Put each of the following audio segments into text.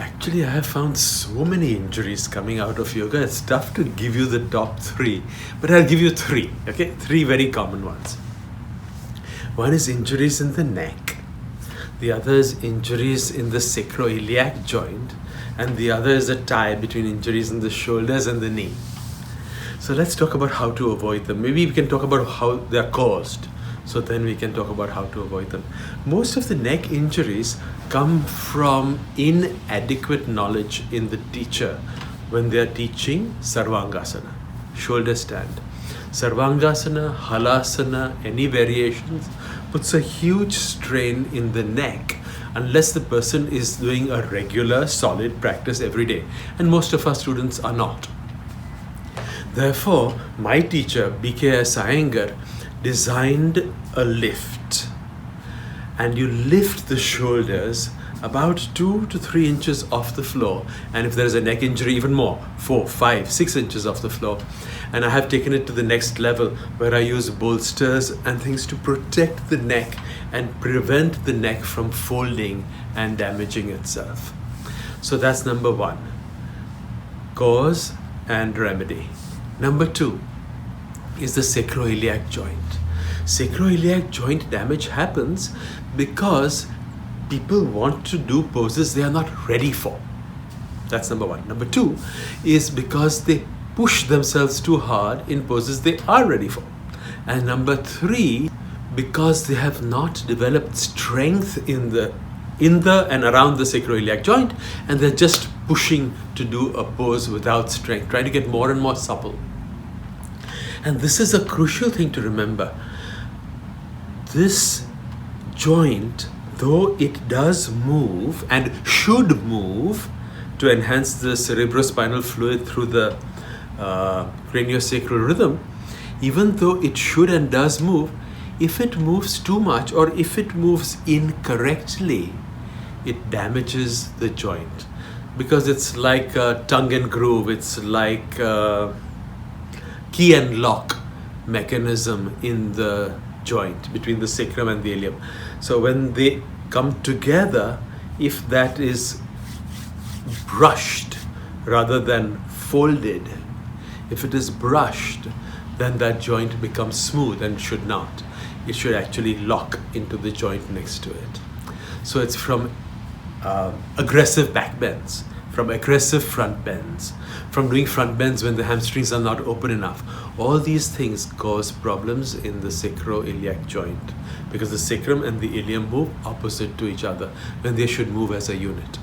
Actually, I have found so many injuries coming out of yoga. It's tough to give you the top three, but I'll give you three, okay? Three very common ones. One is injuries in the neck. The other is injuries in the sacroiliac joint. And the other is a tie between injuries in the shoulders and the knee. So let's talk about how to avoid them. Maybe we can talk about how they are caused. So then we can talk about how to avoid them. Most of the neck injuries come from inadequate knowledge in the teacher when they are teaching Sarvangasana, shoulder stand. Sarvangasana, Halasana, any variations puts a huge strain in the neck unless the person is doing a regular, solid practice every day. And most of our students are not. Therefore, my teacher, B.K.S. Iyengar, designed a lift. And you lift the shoulders about 2 to 3 inches off the floor. And if there is a neck injury, even more, 4, 5, 6 inches off the floor. And I have taken it to the next level where I use bolsters and things to protect the neck and prevent the neck from folding and damaging itself. So that's number one, cause and remedy. Number two is the sacroiliac joint. Sacroiliac joint damage happens because people want to do poses they are not ready for. That's number one. Number two is because they push themselves too hard in poses they are ready for. And number three, because they have not developed strength in the and around the sacroiliac joint, and they're just pushing to do a pose without strength, trying to get more and more supple. And this is a crucial thing to remember. This joint, though it does move and should move to enhance the cerebrospinal fluid through the craniosacral rhythm, even though it should and does move, if it moves too much or if it moves incorrectly, it damages the joint. Because it's like a tongue and groove, it's like key and lock mechanism in the joint between the sacrum and the ilium. So when they come together, if that is brushed rather than folded, if it is brushed, then that joint becomes smooth and should not. It should actually lock into the joint next to it. So it's from aggressive back bends, from aggressive front bends, from doing front bends when the hamstrings are not open enough. All these things cause problems in the sacroiliac joint because the sacrum and the ilium move opposite to each other when they should move as a unit.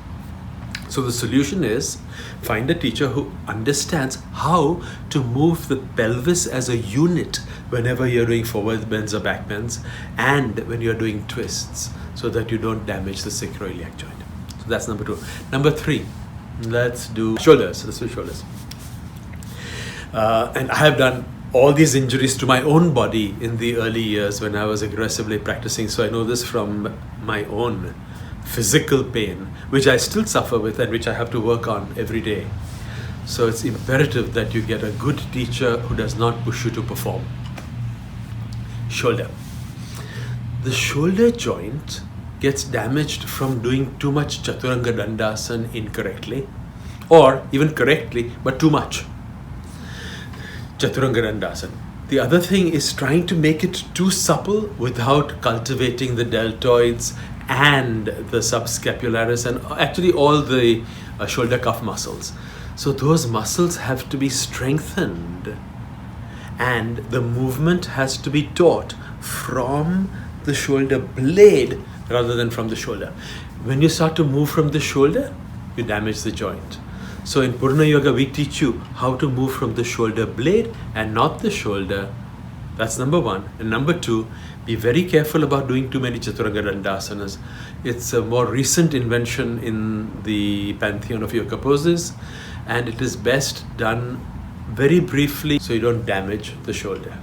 So the solution is find a teacher who understands how to move the pelvis as a unit whenever you're doing forward bends or back bends and when you're doing twists so that you don't damage the sacroiliac joint. So that's number two. Number three, let's do shoulders. Let's do shoulders. And I have done all these injuries to my own body in the early years when I was aggressively practicing. So I know this from my own physical pain, which I still suffer with and which I have to work on every day. So it's imperative that you get a good teacher who does not push you to perform. Shoulder. The shoulder joint gets damaged from doing too much Chaturanga Dandasana incorrectly, or even correctly, but too much Chaturanga Dandasana. The other thing is trying to make it too supple without cultivating the deltoids and the subscapularis and actually all the shoulder cuff muscles. So those muscles have to be strengthened and the movement has to be taught from the shoulder blade rather than from the shoulder. When you start to move from the shoulder, you damage the joint. So in Purna Yoga, we teach you how to move from the shoulder blade and not the shoulder. That's number one. And number two, be very careful about doing too many Chaturanga Dandasanas. It's a more recent invention in the pantheon of yoga poses, and it is best done very briefly so you don't damage the shoulder.